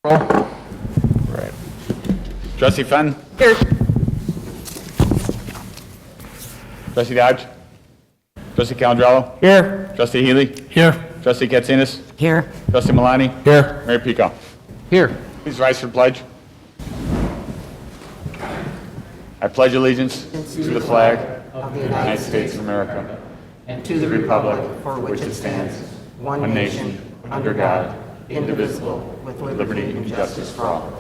Roll. Right. Trustee Fenn? Here. Trustee Dodge? Trustee Calandrello? Here. Trustee Healy? Here. Trustee Katsinas? Here. Trustee Milani? Here. Mayor Pico? Here. Please rise for the pledge. I pledge allegiance to the flag of the United States of America And to the republic for which it stands, one nation, under God, indivisible, with liberty and justice for all.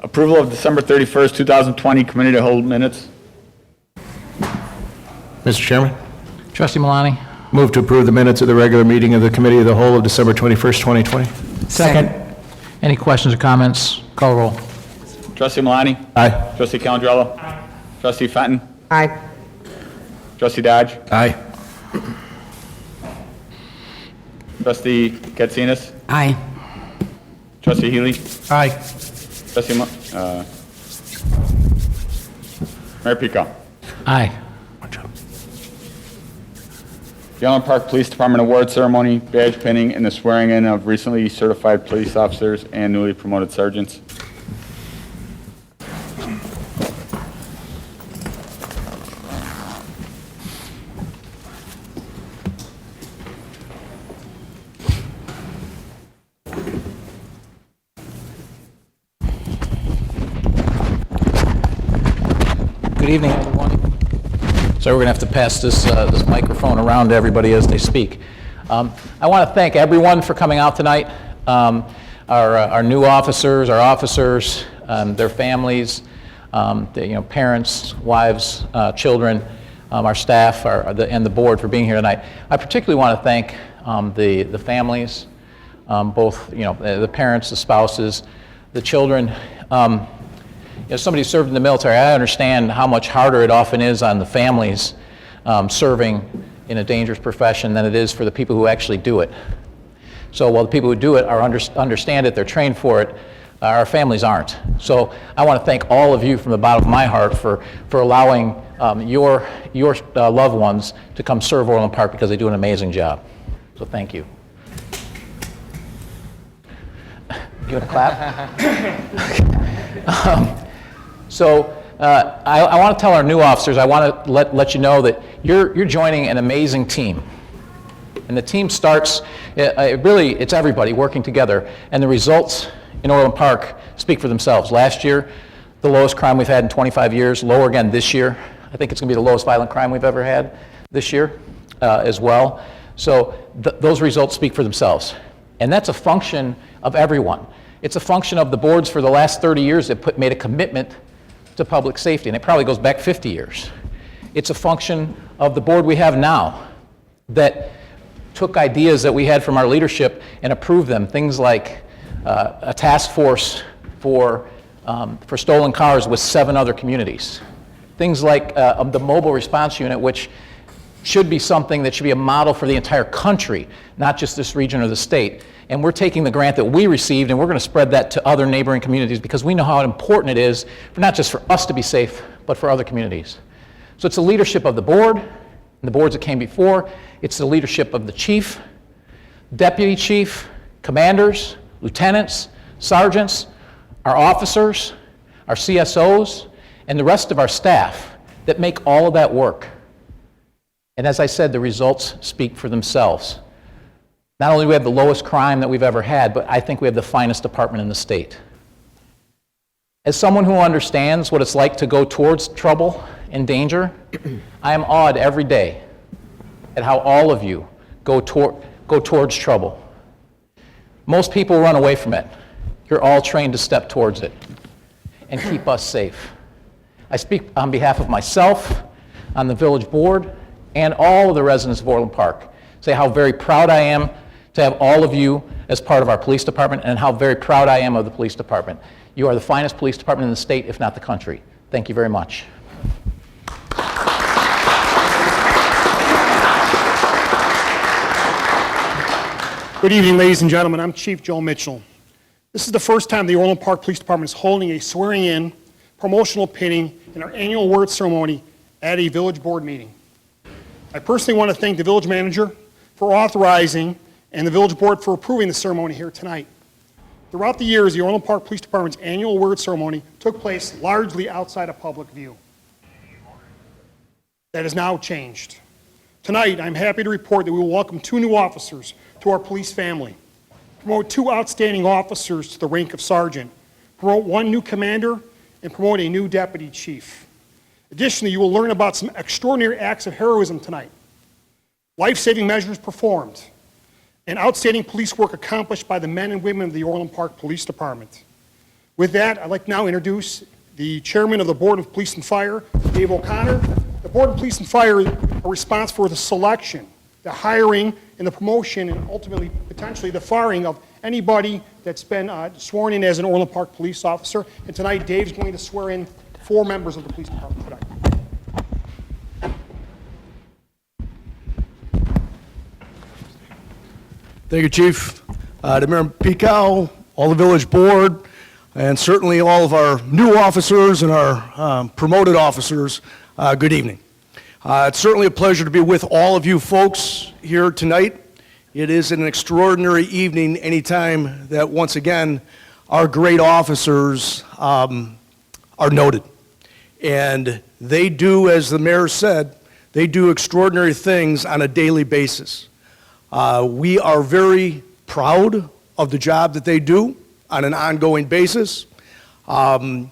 Approval of December 31st, 2020 committee to hold minutes. Mr. Chairman, Trustee Milani. move to approve the minutes of the regular meeting of the Committee of the Whole of December 21st, 2020. Second. Any questions or comments? Call roll. Trustee Milani? Aye. Trustee Calandrello? Aye. Trustee Fenton? Aye. Trustee Dodge? Aye. Trustee Katsinas? Aye. Trustee Healy? Aye. Trustee Mayor Pico? Aye. The Orland Park Police Department Award Ceremony, badge pinning, and the swearing-in of recently certified police officers and newly promoted sergeants. Good evening, everyone. So we're going to have to pass this microphone around to everybody as they speak. I want to thank everyone for coming out tonight. Our new officers, our officers, their families, parents, wives, children, our staff, and the board for being here tonight. I particularly want to thank the families, both the parents, the spouses, the children. As somebody who served in the military, I understand how much harder it often is on the families serving in a dangerous profession than it is for the people who actually do it. So while the people who do it understand it, they're trained for it, our families aren't. So I want to thank all of you from the bottom of my heart for allowing your loved ones to come serve Orland Park, because they do an amazing job. So thank you. You want to clap? I want to tell our new officers, I want to let you know that you're joining an amazing team. And the team starts, it's everybody working together. And the results in Orland Park speak for themselves. Last year, the lowest crime we've had in 25 years, lower again this year. I think it's going to be the lowest violent crime we've ever had this year as well. So those results speak for themselves. And that's a function of everyone. It's a function of the boards for the last 30 years that made a commitment to public safety, and it probably goes back 50 years. It's a function of the board we have now that took ideas that we had from our leadership and approved them. Things like a task force for stolen cars with 7 other communities. Things like the mobile response unit, which should be something that should be a model for the entire country, not just this region or the state. And we're taking the grant that we received and we're going to spread that to other neighboring communities, because we know how important it is, for not just for us to be safe, but for other communities. So it's the leadership of the board, and the boards that came before. It's the leadership of the chief, deputy chief, commanders, lieutenants, sergeants, our officers, our CSOs, and the rest of our staff that make all of that work. And as I said, the results speak for themselves. Not only do we have the lowest crime that we've ever had, but I think we have the finest department in the state. As someone who understands what it's like to go towards trouble and danger, I am awed every day at how all of you go towards trouble. Most people run away from it. You're all trained to step towards it and keep us safe. I speak on behalf of myself, on the village board, and all of the residents of Orland Park. Say how very proud I am to have all of you as part of our police department, and how very proud I am of the police department. You are the finest police department in the state, if not the country. Thank you very much. Good evening, ladies and gentlemen. I'm Chief Joe Mitchell. This is the first time the Orland Park Police Department is holding a swearing-in, promotional pinning, and our annual award ceremony at a village board meeting. I personally want to thank the village manager for authorizing and the village board for approving the ceremony here tonight. Throughout the years, the Orland Park Police Department's annual award ceremony took place largely outside of public view. That has now changed. Tonight, I'm happy to report that we will welcome 2 new officers to our police family, promote 2 outstanding officers to the rank of sergeant, promote 1 new commander, and promote a new deputy chief. Additionally, you will learn about some extraordinary acts of heroism tonight, life-saving measures performed, and outstanding police work accomplished by the men and women of the Orland Park Police Department. With that, I'd like to now introduce the chairman of the Board of Police and Fire, Dave O'Connor. The Board of Police and Fire are responsible for the selection, the hiring, and the promotion, and ultimately, potentially, the firing of anybody that's been sworn in as an Orland Park police officer. And tonight, Dave's going to swear in 4 members of the police department tonight. Thank you, Chief. To Mayor Picow, all the village board, and certainly all of our new officers and our promoted officers, good evening. It's certainly a pleasure to be with all of you folks here tonight. It is an extraordinary evening anytime that, once again, our great officers are noted. And they do, as the mayor said, they do extraordinary things on a daily basis. We are very proud of the job that they do on an ongoing basis. I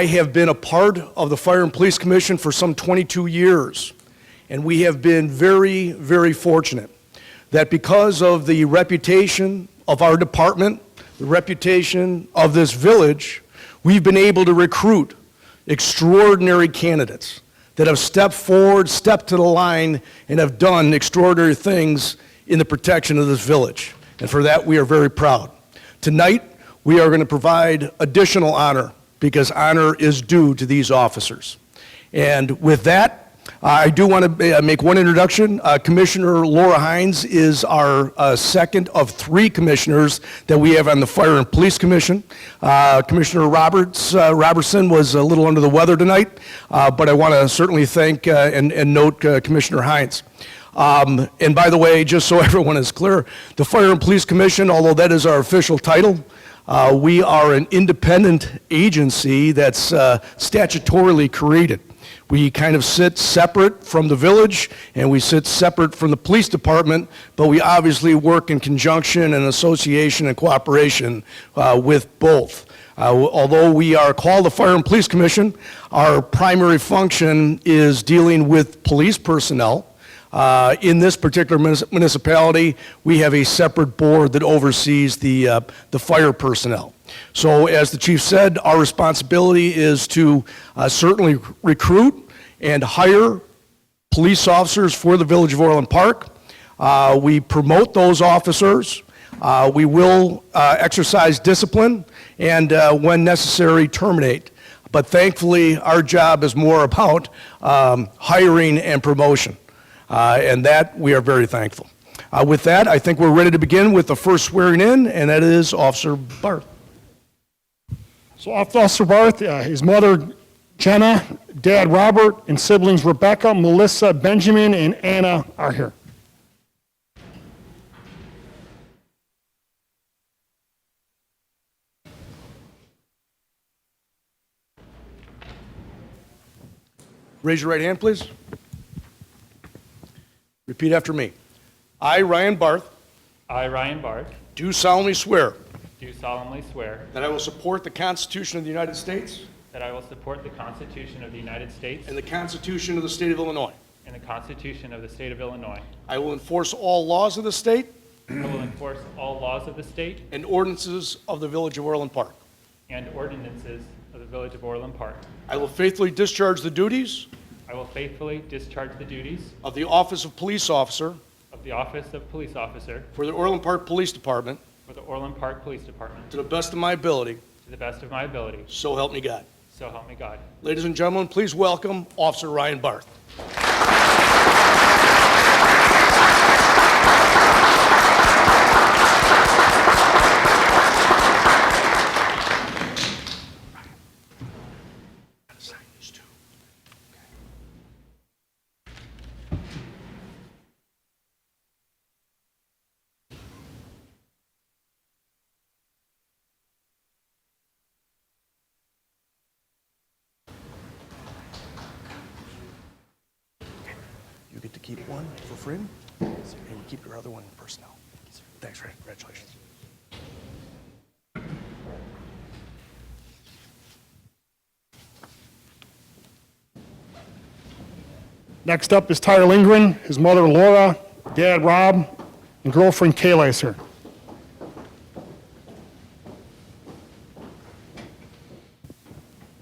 have been a part of the Fire and Police Commission for some 22 years, and we have been very, very fortunate that because of the reputation of our department, the reputation of this village, we've been able to recruit extraordinary candidates that have stepped forward, stepped to the line, and have done extraordinary things in the protection of this village. And for that, we are very proud. Tonight, we are going to provide additional honor because honor is due to these officers. And with that, I do want to make one introduction. Commissioner Laura Hines is our second of 3 commissioners that we have on the Fire and Police Commission. Commissioner Robertson was a little under the weather tonight, but I want to certainly thank and note Commissioner Hines. And by the way, just so everyone is clear, the Fire and Police Commission, although that is our official title, we are an independent agency that's statutorily created. We kind of sit separate from the village, and we sit separate from the police department, but we obviously work in conjunction and association and cooperation with both. Although we are called the Fire and Police Commission, our primary function is dealing with police personnel. In this particular municipality, we have a separate board that oversees the fire personnel. So as the chief said, our responsibility is to certainly recruit and hire police officers for the village of Orland Park. We promote those officers. We will exercise discipline and when necessary terminate. But thankfully, our job is more about hiring and promotion. And that we are very thankful. With that, I think we're ready to begin with the first swearing in, and that is Officer Barth. So Officer Barth, his mother Jenna, dad Robert, and siblings Rebecca, Melissa, Benjamin, and Anna are here. Raise your right hand, please. Repeat after me. I, Ryan Barth, I, Ryan Barth, do solemnly swear do solemnly swear that I will support the Constitution of the United States that I will support the Constitution of the United States and the Constitution of the State of Illinois. and the Constitution of the State of Illinois. I will enforce all laws of the state I will enforce all laws of the state and ordinances of the Village of Orland Park. and ordinances of the Village of Orland Park. I will faithfully discharge the duties I will faithfully discharge the duties of the Office of Police Officer of the Office of Police Officer for the Orland Park Police Department for the Orland Park Police Department to the best of my ability, to the best of my ability. so help me God. So help me God. Ladies and gentlemen, please welcome Officer Ryan Barth. You get to keep one for free, and you keep your other one in personnel. Thanks, Ray. Congratulations. Next up is Tyler Lindgren, his mother Laura, dad Rob, and girlfriend Kayla is here.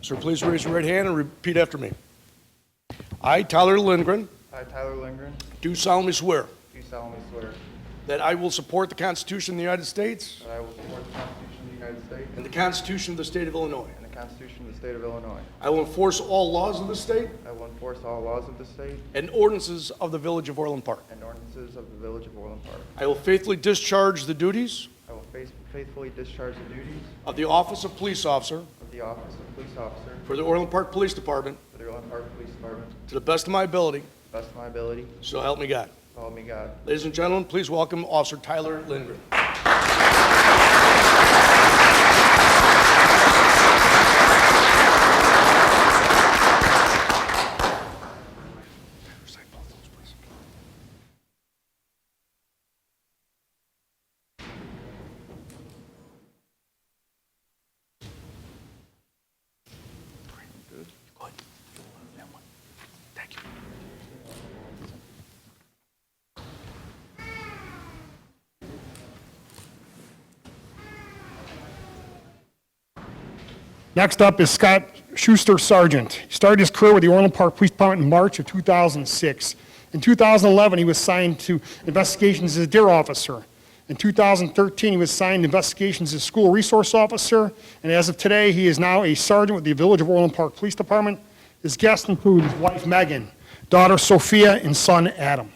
Sir, please raise your right hand and repeat after me. I, Tyler Lindgren, I, Tyler Lindgren, do solemnly swear do solemnly swear that I will support the Constitution of the United States that I will support the Constitution of the United States and the Constitution of the State of Illinois. and the Constitution of the State of Illinois. I will enforce all laws of the state I will enforce all laws of the state and ordinances of the Village of Orland Park. and ordinances of the Village of Orland Park. I will faithfully discharge the duties I will faithfully discharge the duties of the Office of Police Officer of the Office of Police Officer for the Orland Park Police Department for the Orland Park Police Department to the best of my ability, to the best of my ability, so help me God. so help me God. Ladies and gentlemen, please welcome Officer Tyler Lindgren. Thank you. Next up is Scott Schuster, Sergeant. He started his career with the Orland Park Police Department in March of 2006. In 2011, he was assigned to investigations as a DARE officer. In 2013, he was assigned to investigations as school resource officer, and as of today, he is now a sergeant with the Village of Orland Park Police Department. His guests include his wife Megan, daughter Sophia, and son Adam.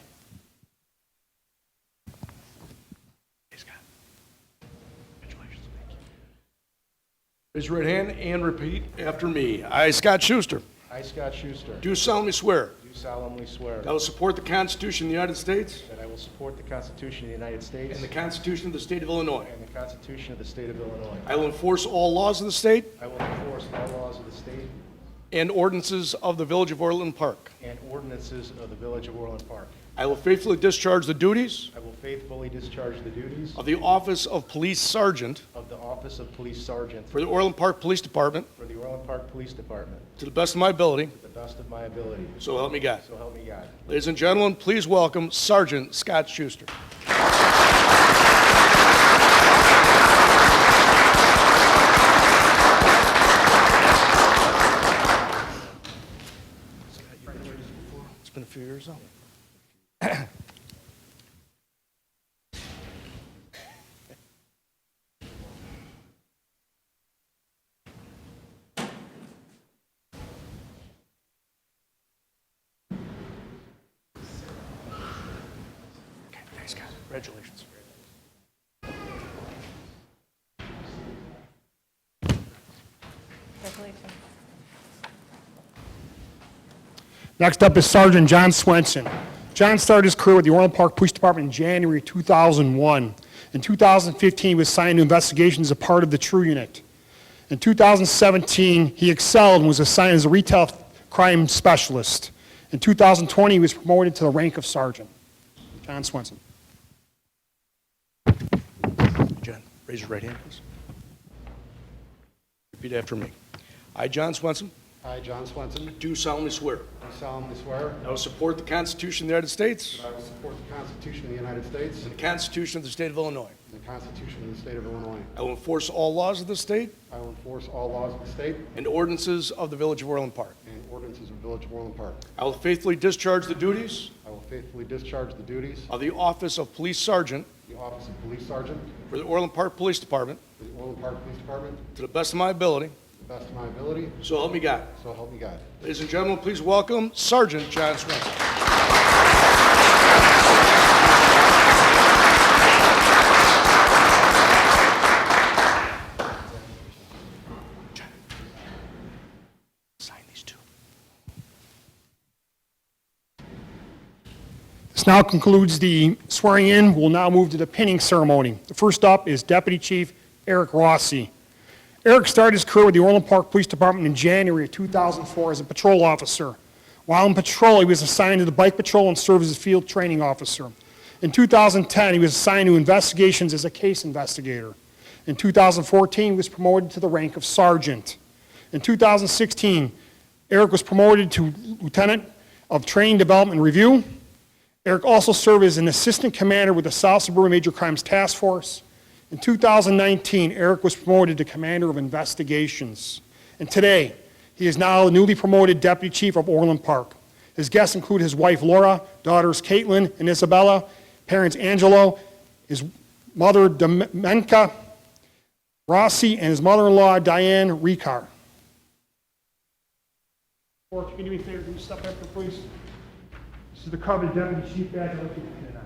Raise your right hand and repeat after me. I, Scott Schuster, I, Scott Schuster, do solemnly swear do solemnly swear that I will support the Constitution of the United States that I will support the Constitution of the United States and the Constitution of the State of Illinois. and the Constitution of the State of Illinois. I will enforce all laws of the state I will enforce all laws of the state and ordinances of the Village of Orland Park. and ordinances of the Village of Orland Park. I will faithfully discharge the duties I will faithfully discharge the duties of the Office of Police Sergeant of the Office of Police Sergeant for the Orland Park Police Department for the Orland Park Police Department to the best of my ability, to the best of my ability. so help me God. So help me God. Ladies and gentlemen, please welcome Sergeant Scott Schuster. It's been a few years though. Okay, thanks, guys. Congratulations. Next up is Sergeant John Swenson. John started his career with the Orland Park Police Department in January 2001. In 2015, he was assigned to investigations as a part of the TRUE unit. In 2017, he excelled and was assigned as a retail crime specialist. In 2020, he was promoted to the rank of sergeant. John Swenson. John, raise your right hand, please. Repeat after me. I, John Swenson, I, John Swenson, do solemnly swear do solemnly swear I will support the Constitution of the United States that I will support the Constitution of the United States and the Constitution of the State of Illinois. and the Constitution of the State of Illinois. I will enforce all laws of the state I will enforce all laws of the state and ordinances of the Village of Orland Park. and ordinances of the Village of Orland Park. I will faithfully discharge the duties I will faithfully discharge the duties of the Office of Police Sergeant of the Office of Police Sergeant for the Orland Park Police Department for the Orland Park Police Department to the best of my ability, to the best of my ability, so help me God. so help me God. Ladies and gentlemen, please welcome Sergeant John Swenson. Sign these two. This now concludes the swearing in. We'll now move to the pinning ceremony. The first up is Deputy Chief Eric Rossi. Eric started his career with the Orland Park Police Department in January of 2004 as a patrol officer. While in patrol, he was assigned to the bike patrol and served as a field training officer. In 2010, he was assigned to investigations as a case investigator. In 2014, he was promoted to the rank of sergeant. In 2016, Eric was promoted to lieutenant of training, development, and review. Eric also served as an assistant commander with the South Suburban Major Crimes Task Force. In 2019, Eric was promoted to commander of investigations. And today, he is now the newly promoted deputy chief of Orland Park. His guests include his wife Laura, daughters Caitlin and Isabella, parents Angelo, his mother Domenica, Rossi, and his mother-in-law Diane Ricard. Or can you do me a favor, can you step back there, please? This is the coveted deputy chief badge. I'd like you to pin it on.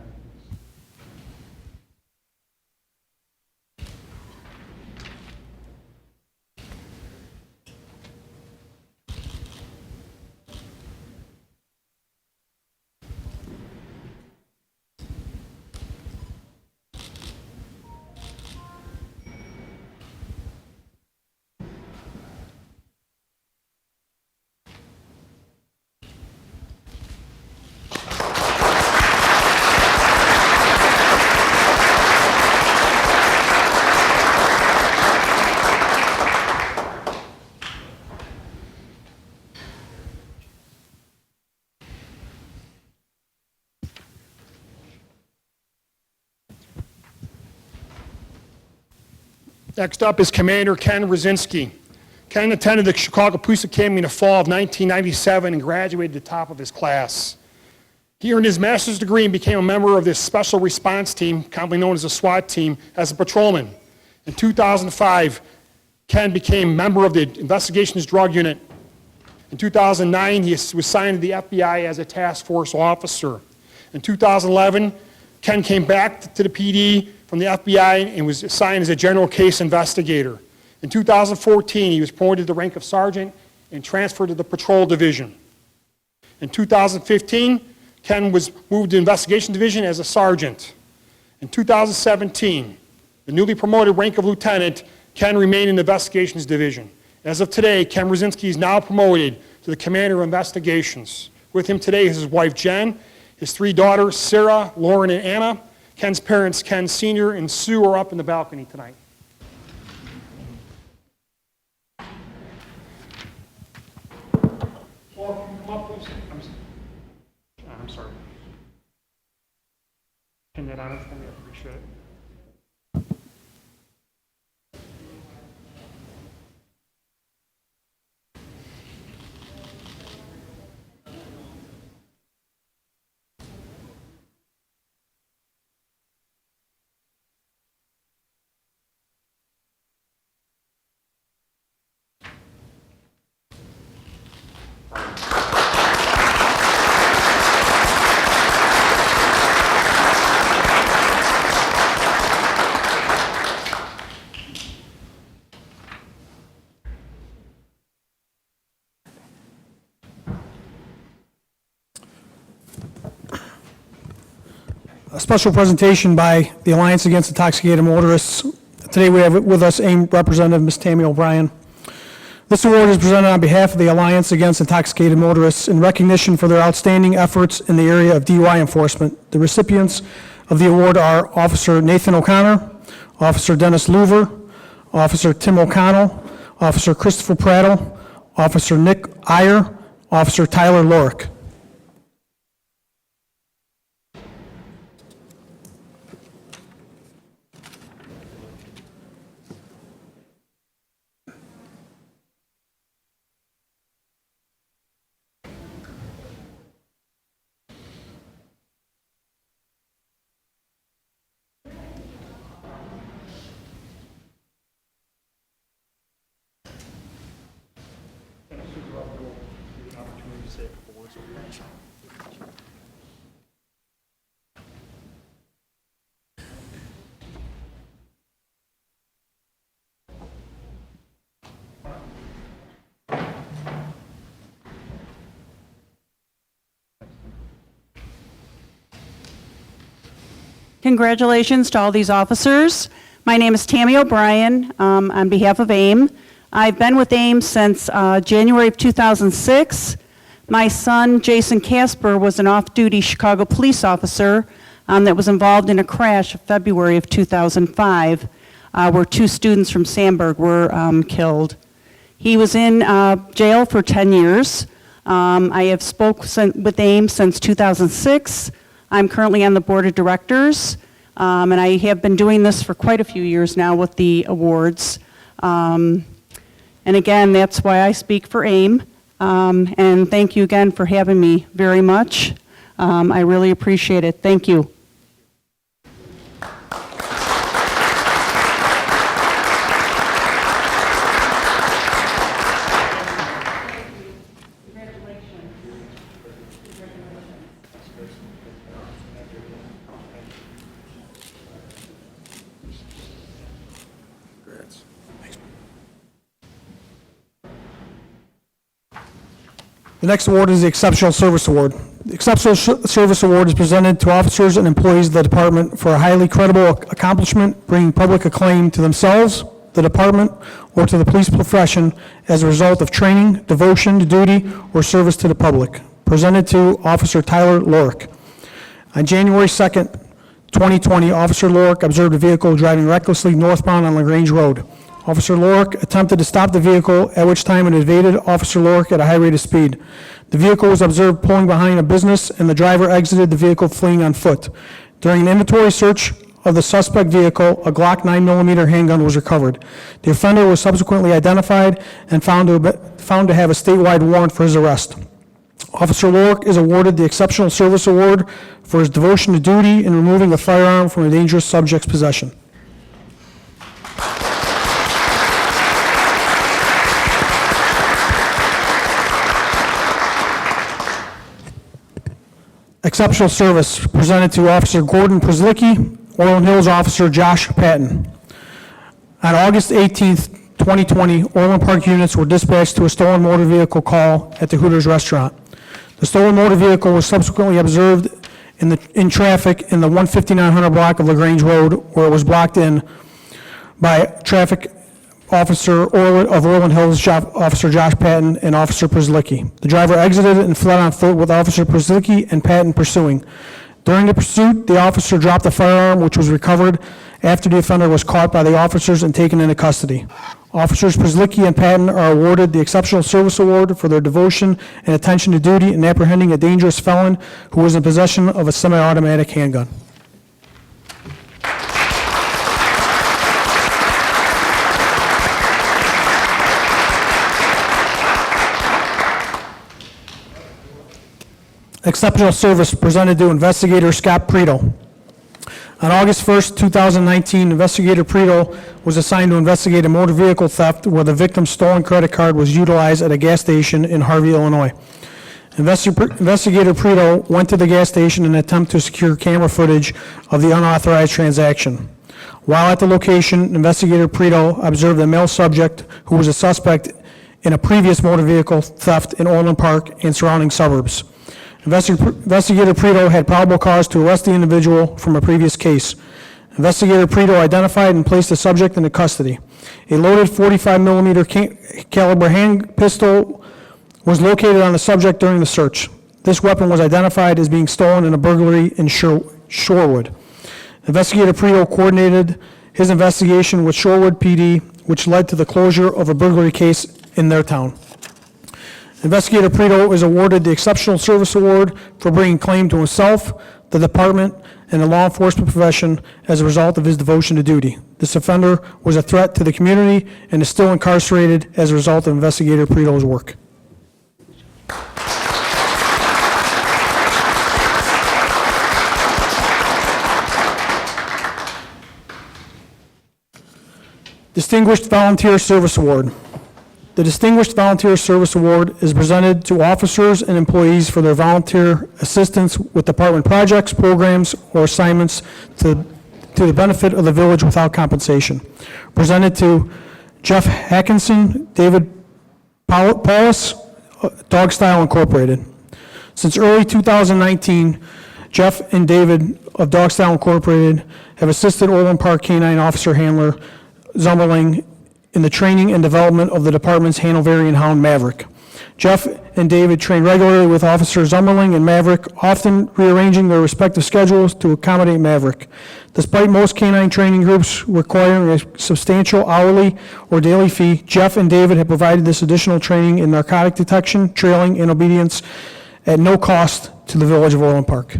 Next up is Commander Ken Rozinski. Ken attended the Chicago Police Academy in the fall of 1997 and graduated at the top of his class. He earned his master's degree and became a member of this special response team, commonly known as the SWAT team, as a patrolman. In 2005, Ken became a member of the Investigations Drug Unit. In 2009, he was signed to the FBI as a task force officer. In 2011, Ken came back to the PD from the FBI and was assigned as a general case investigator. In 2014, he was promoted to the rank of sergeant and transferred to the patrol division. In 2015, Ken was moved to the investigation division as a sergeant. In 2017, the newly promoted rank of lieutenant, Ken remained in the investigations division. As of today, Ken Rozinski is now promoted to the commander of investigations. With him today is his wife Jen, his three daughters Sarah, Lauren, and Anna. Ken's parents, Ken Sr. and Sue, are up in the balcony tonight. Well, come up, please. I'm sorry. Pin that on it for me, I appreciate it. A special presentation by the Alliance Against Intoxicated Motorists. Today we have with us AIM Representative Ms. Tammy O'Brien. This award is presented on behalf of the Alliance Against Intoxicated Motorists in recognition for their outstanding efforts in the area of DUI enforcement. The recipients of the award are Officer Nathan O'Connor, Officer Dennis Louver, Officer Tim O'Connell, Officer Christopher Prattle, Officer Nick Iyer, Officer Tyler Lorick. Congratulations to all these officers. My name is Tammy O'Brien on behalf of AIM. I've been with AIM since January of 2006. My son, Jason Casper, was an off-duty Chicago police officer that was involved in a crash in February of 2005, where 2 students from Sandburg were killed. He was in jail for 10 years. I have spoken with AIM since 2006. I'm currently on the board of directors, and I have been doing this for quite a few years now with the awards. And again, that's why I speak for AIM. And thank you again for having me very much. I really appreciate it. Thank you. The next award is the Exceptional Service Award. The Exceptional Service Award is presented to officers and employees of the department for a highly credible accomplishment, bringing public acclaim to themselves, the department, or to the police profession as a result of training, devotion to duty, or service to the public. Presented to Officer Tyler Lorick. On January 2nd, 2020, Officer Lorick observed a vehicle driving recklessly northbound on LaGrange Road. Officer Lorick attempted to stop the vehicle, at which time it evaded Officer Lorick at a high rate of speed. The vehicle was observed pulling behind a business, and the driver exited the vehicle fleeing on foot. During an inventory search of the suspect vehicle, a Glock 9mm handgun was recovered. The offender was subsequently identified and found to have a statewide warrant for his arrest. Officer Lorick is awarded the Exceptional Service Award for his devotion to duty in removing a firearm from a dangerous subject's possession. Exceptional service presented to Officer Gordon Przlicki, Orland Hills Officer Josh Patton. On August 18th, 2020, Orland Park units were dispatched to a stolen motor vehicle call at the Hooters restaurant. The stolen motor vehicle was subsequently observed in traffic in the 15900 block of LaGrange Road, where it was blocked in by traffic officer of Orland Hills, Officer Josh Patton, and Officer Przlicki. The driver exited and fled on foot with Officer Przlicki and Patton pursuing. During the pursuit, the officer dropped the firearm, which was recovered after the offender was caught by the officers and taken into custody. Officers Przlicki and Patton are awarded the Exceptional Service Award for their devotion and attention to duty in apprehending a dangerous felon who was in possession of a semi-automatic handgun. Exceptional service presented to Investigator Scott Preto. On August 1st, 2019, Investigator Preto was assigned to investigate a motor vehicle theft where the victim's stolen credit card was utilized at a gas station in Harvey, Illinois. Investigator Preto went to the gas station in an attempt to secure camera footage of the unauthorized transaction. While at the location, Investigator Preto observed a male subject who was a suspect in a previous motor vehicle theft in Orland Park and surrounding suburbs. Investigator Preto had probable cause to arrest the individual from a previous case. Investigator Preto identified and placed the subject into custody. A loaded 45mm caliber hand pistol was located on the subject during the search. This weapon was identified as being stolen in a burglary in Shorewood. Investigator Preto coordinated his investigation with Shorewood PD, which led to the closure of a burglary case in their town. Investigator Preto is awarded the Exceptional Service Award for bringing claim to himself, the department, and the law enforcement profession as a result of his devotion to duty. This offender was a threat to the community and is still incarcerated as a result of Investigator Preto's work. Distinguished Volunteer Service Award. The Distinguished Volunteer Service Award is presented to officers and employees for their volunteer assistance with department projects, programs, or assignments to the benefit of the village without compensation. Presented to Jeff Hackinson, David Paulus, Dog Style Incorporated. Since early 2019, Jeff and David of Dog Style Incorporated have assisted Orland Park Canine Officer Handler Zummerling in the training and development of the department's Hanoverian Hound Maverick. Jeff and David train regularly with Officer Zummerling and Maverick, often rearranging their respective schedules to accommodate Maverick. Despite most canine training groups requiring a substantial hourly or daily fee, Jeff and David have provided this additional training in narcotic detection, trailing, and obedience at no cost to the Village of Orland Park.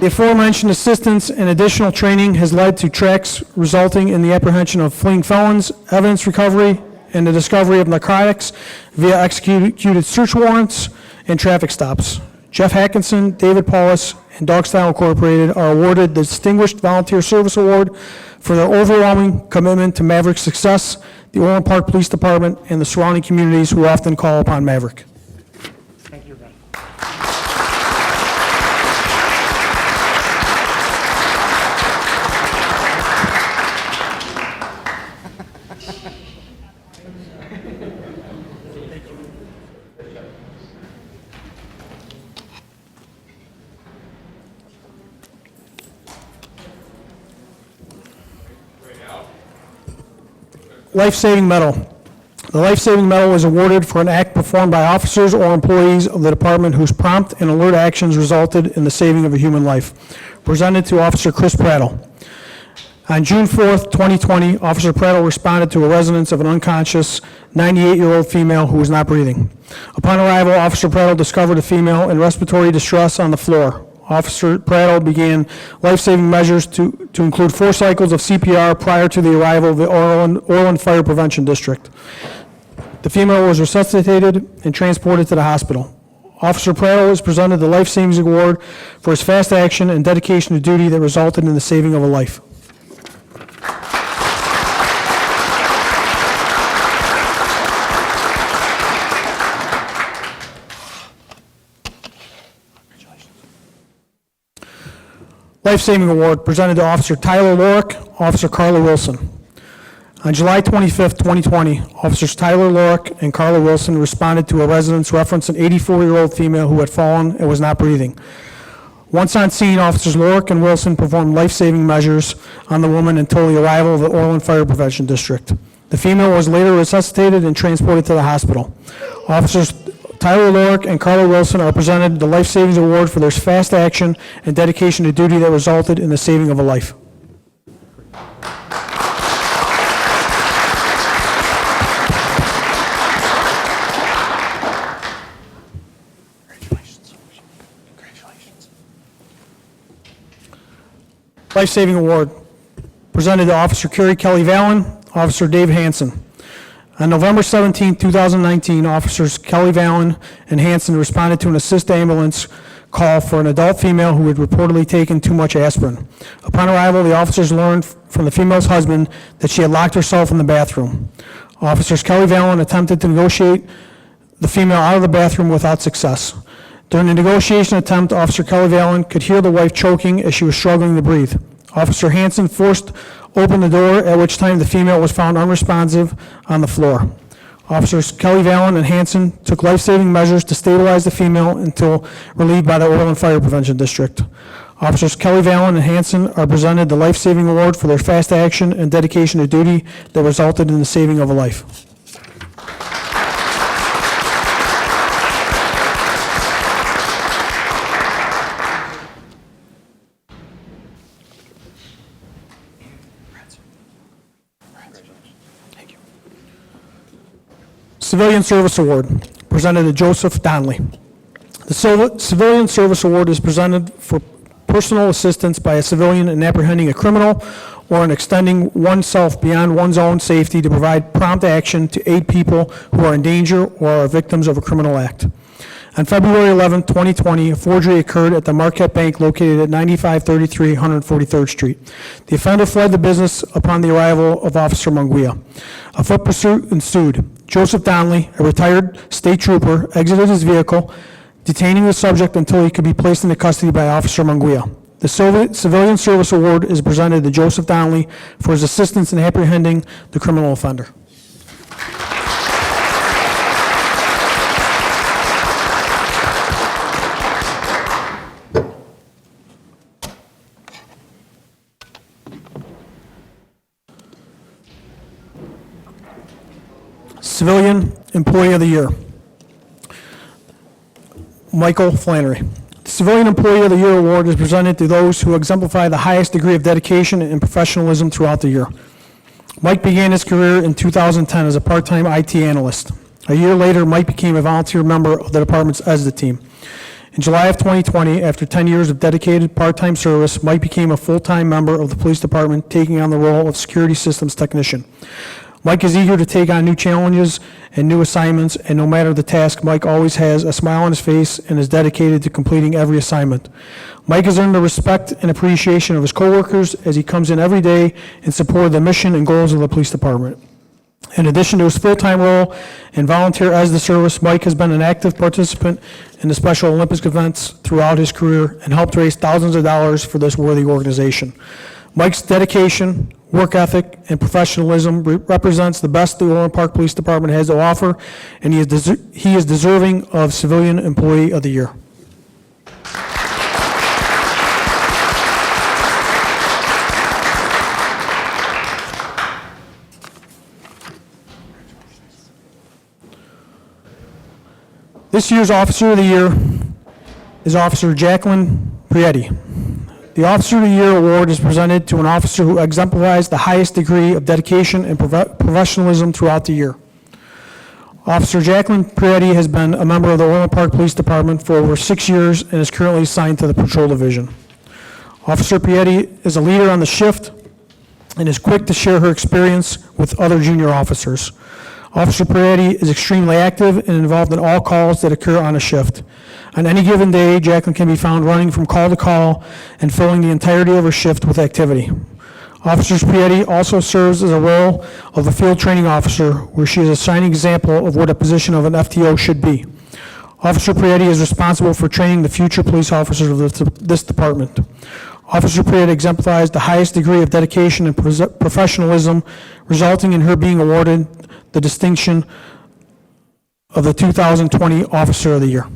The aforementioned assistance and additional training has led to tracks resulting in the apprehension of fleeing felons, evidence recovery, and the discovery of narcotics via executed search warrants and traffic stops. Jeff Hackinson, David Paulus, and Dog Style Incorporated are awarded the Distinguished Volunteer Service Award for their overwhelming commitment to Maverick's success, the Orland Park Police Department, and the surrounding communities who often call upon Maverick. Thank you, Ben. Life-saving medal. The life-saving medal is awarded for an act performed by officers or employees of the department whose prompt and alert actions resulted in the saving of a human life. Presented to Officer Chris Prattle. On June 4th, 2020, Officer Prattle responded to a residence of an unconscious 98-year-old female who was not breathing. Upon arrival, Officer Prattle discovered the female in respiratory distress on the floor. Officer Prattle began life-saving measures to include 4 cycles of CPR prior to the arrival of the Orland Fire Prevention District. The female was resuscitated and transported to the hospital. Officer Prattle is presented the Life Savings Award for his fast action and dedication to duty that resulted in the saving of a life. Life-Saving Award presented to Officer Tyler Lorick, Officer Carla Wilson. On July 25, 2020, Officers Tyler Lorick and Carla Wilson responded to a residence referencing an 84-year-old female who had fallen and was not breathing. Once on scene, Officers Lorick and Wilson performed life-saving measures on the woman until the arrival of the Orland Fire Prevention District. The female was later resuscitated and transported to the hospital. Officers Tyler Lorick and Carla Wilson are presented the Life Savings Award for their fast action and dedication to duty that resulted in the saving of a life. Life Saving Award presented to Officer Carrie Kelly Vallon, Officer Dave Hansen. On November 17, 2019, Officers Kelly Vallon and Hansen responded to an assist ambulance call for an adult female who had reportedly taken too much aspirin. Upon arrival, the officers learned from the female's husband that she had locked herself in the bathroom. Officers Kelly Vallon attempted to negotiate the female out of the bathroom without success. During the negotiation attempt, Officer Kelly Vallon could hear the wife choking as she was struggling to breathe. Officer Hansen forced open the door, at which time the female was found unresponsive on the floor. Officers Kelly Vallon and Hansen took life-saving measures to stabilize the female until relieved by the Orland Fire Prevention District. Officers Kelly Vallon and Hansen are presented the Life-Saving Award for their fast action and dedication to duty that resulted in the saving of a life. Civilian Service Award, presented to Joseph Donnelly. The Civilian Service Award is presented for personal assistance by a civilian in apprehending a criminal or in extending oneself beyond one's own safety to provide prompt action to aid people who are in danger or are victims of a criminal act. On February 11, 2020, a forgery occurred at the Marquette Bank located at 9533 143rd Street. The offender fled the business upon the arrival of Officer Munguia. A foot pursuit ensued. Joseph Donnelly, a retired state trooper, exited his vehicle, detaining the subject until he could be placed into custody by Officer Munguia. The Civilian Service Award is presented to Joseph Donnelly for his assistance in apprehending the criminal offender. Employee of the Year, Michael Flannery. The Civilian Employee of the Year award is presented to those who exemplify the highest degree of dedication and professionalism throughout the year. Mike began his career in 2010 as a part-time IT analyst. A year later, Mike became a volunteer member of the department's ESDA team. In July of 2020, after 10 years of dedicated part-time service, Mike became a full-time member of the police department, taking on the role of security systems technician. Mike is eager to take on new challenges and new assignments, and no matter the task, Mike always has a smile on his face and is dedicated to completing every assignment. Mike has earned the respect and appreciation of his coworkers as he comes in every day in support of the mission and goals of the police department. In addition to his full-time role and volunteer ESDA service, Mike has been an active participant in the Special Olympics events throughout his career and helped raise thousands of dollars for this worthy organization. Mike's dedication, work ethic, and professionalism represents the best the Orland Park Police Department has to offer, and he is deserving of Civilian Employee of the Year. This year's Officer of the Year is Officer Jacqueline Prietti. The Officer of the Year award is presented to an officer who exemplifies the highest degree of dedication and professionalism throughout the year. Officer Jacqueline Prietti has been a member of the Orland Park Police Department for over 6 years and is currently assigned to the Patrol Division. Officer Prietti is a leader on the shift and is quick to share her experience with other junior officers. Officer Prietti is extremely active and involved in all calls that occur on a shift. On any given day, Jacqueline can be found running from call to call and filling the entirety of her shift with activity. Officer Prietti also serves as a role of a field training officer, where she is a shining example of what a position of an FTO should be. Officer Prietti is responsible for training the future police officers of this department. Officer Prietti exemplifies the highest degree of dedication and professionalism, resulting in her being awarded the distinction of the 2020 Officer of the Year.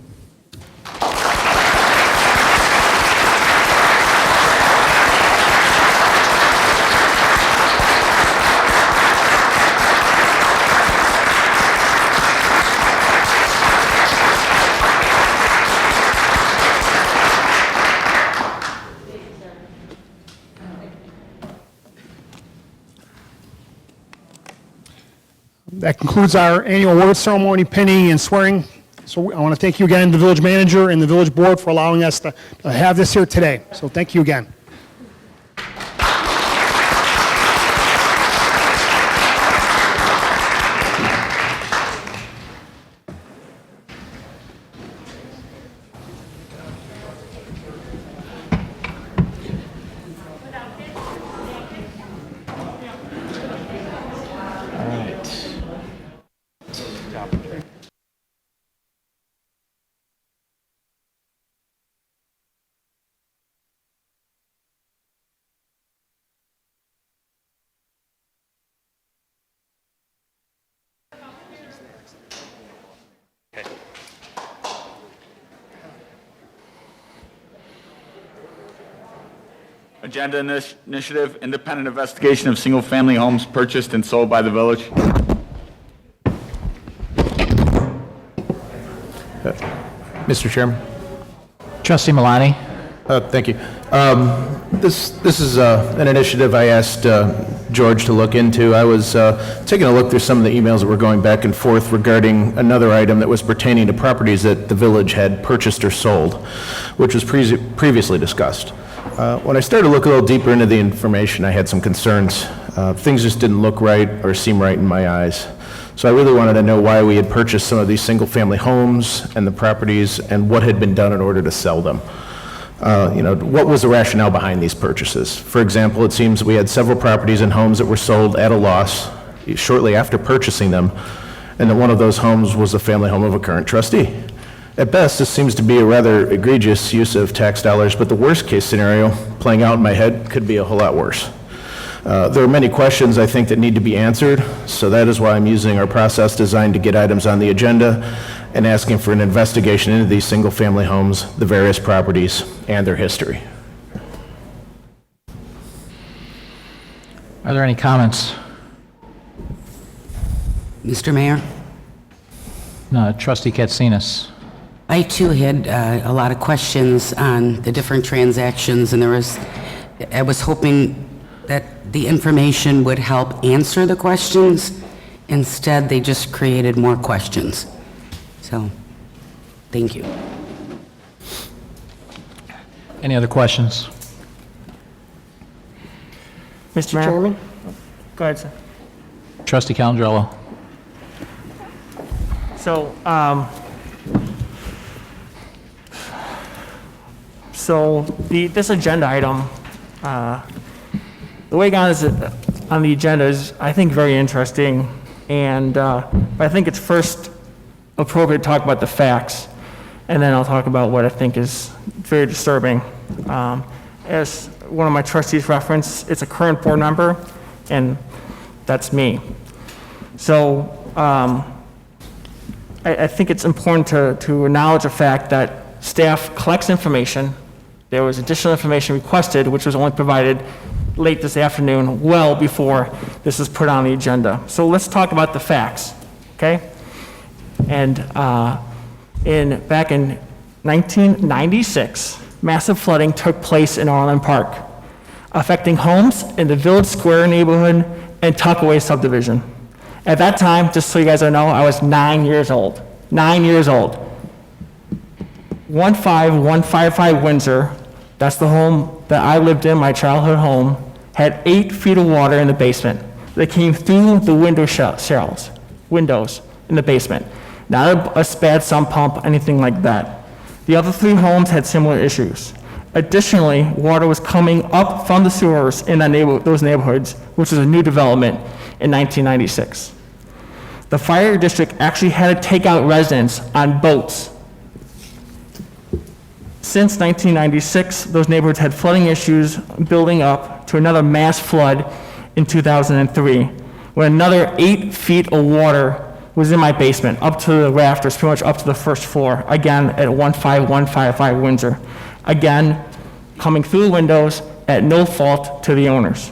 That concludes our annual award ceremony, pinning, and swearing. So I want to thank you again, the village manager and the village board, for allowing us to have this here today. So thank you again. Agenda initiative, independent investigation of single-family homes purchased and sold by the village. Mr. Chairman? Trustee Milani? Thank you. This is an initiative I asked George to look into. I was taking a look through some of the emails that were going back and forth regarding another item that was pertaining to properties that the village had purchased or sold, which was previously discussed. When I started to look a little deeper into the information, I had some concerns. Things just didn't look right or seem right in my eyes. So I really wanted to know why we had purchased some of these single-family homes and the properties, and what had been done in order to sell them. What was the rationale behind these purchases? For example, it seems we had several properties and homes that were sold at a loss shortly after purchasing them, and that one of those homes was the family home of a current trustee. At best, this seems to be a rather egregious use of tax dollars, but the worst-case scenario, playing out in my head, could be a whole lot worse. There are many questions, I think, that need to be answered, so that is why I'm using our process designed to get items on the agenda and asking for an investigation into these single-family homes, the various properties, and their history. Are there any comments? Mr. Mayor, Trustee Katsinas. I too had a lot of questions on the different transactions, and I was hoping that the information would help answer the questions. Instead, they just created more questions. So, thank you. Any other questions? Mr. Chairman? Go ahead, sir. Trustee Calandrello. So, this agenda item, the way it got on the agenda is, I think, very interesting, and but I think it's first appropriate to talk about the facts, and then I'll talk about what I think is very disturbing. As one of my trustees referenced, it's a current board member, and that's me. So I think it's important to acknowledge the fact that staff collects information. There was additional information requested, which was only provided late this afternoon, well before this was put on the agenda. So let's talk about the facts, okay? And back in 1996, massive flooding took place in Orland Park, affecting homes in the Village Square neighborhood and Tuckaway subdivision. At that time, just so you guys know, I was 9 years old. 9 years old. 15155 Windsor, that's the home that I lived in, my childhood home, had 8 feet of water in the basement. They came through the windows in the basement. Not a bad sump pump, anything like that. The other 3 homes had similar issues. Additionally, water was coming up from the sewers in those neighborhoods, which was a new development in 1996. The fire district actually had to take out residents on boats. Since 1996, those neighborhoods had flooding issues building up to another mass flood in 2003, when another 8 feet of water was in my basement, up to the rafters, pretty much up to the first floor, again at 15155 Windsor. Again, coming through the windows at no fault to the owners.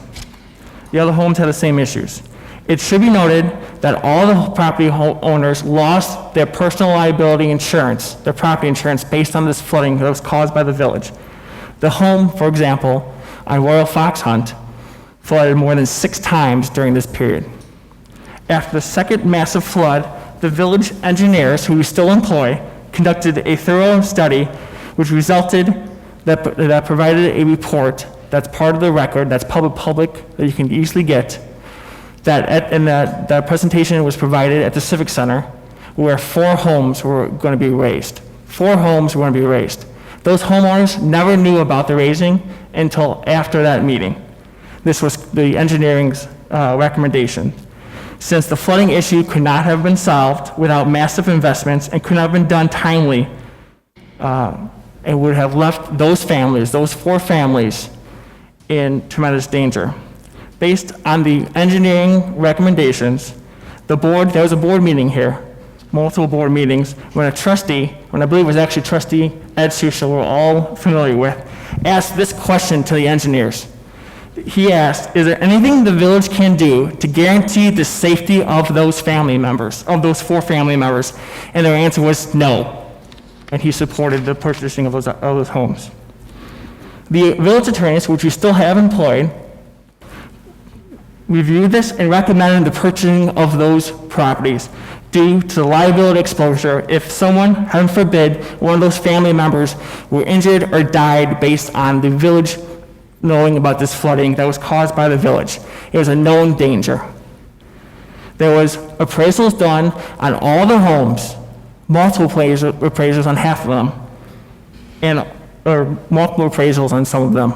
The other homes had the same issues. It should be noted that all the property owners lost their personal liability insurance, their property insurance, based on this flooding that was caused by the village. The home, for example, on Royal Fox Hunt, flooded more than 6 times during this period. After the second massive flood, the village engineers, who we still employ, conducted a thorough study which resulted that provided a report that's part of the record, that's public, that you can easily get, that presentation was provided at the Civic Center, where 4 homes were going to be raised. 4 homes were going to be raised. Those homeowners never knew about the raising until after that meeting. This was the engineering's recommendation. Since the flooding issue could not have been solved without massive investments and could not have been done timely, it would have left those families, those 4 families, in tremendous danger. Based on the engineering recommendations, there was a board meeting here, multiple board meetings, when a trustee, when I believe it was actually trustee Ed Schuster, we're all familiar with, asked this question to the engineers. He asked, is there anything the village can do to guarantee the safety of those family members, of those 4 family members? And their answer was no. And he supported the purchasing of those homes. The village attorneys, which we still have employed, reviewed this and recommended the purchasing of those properties due to the liability exposure if someone, heaven forbid, one of those family members were injured or died based on the village knowing about this flooding that was caused by the village. It was a known danger. There was appraisals done on all the homes, multiple appraisals on half of them, or multiple appraisals on some of them.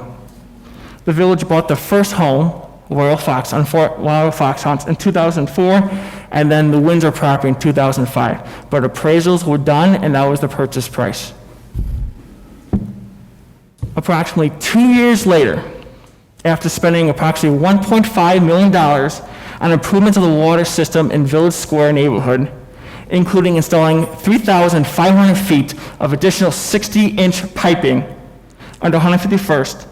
The village bought the first home, Royal Fox Hunt, in 2004, and then the Windsor property in 2005. But appraisals were done, and that was the purchase price. Approximately 2 years later, after spending approximately $1.5 million on improvements of the water system in Village Square neighborhood, including installing 3,500 feet of additional 60-inch piping under 151st,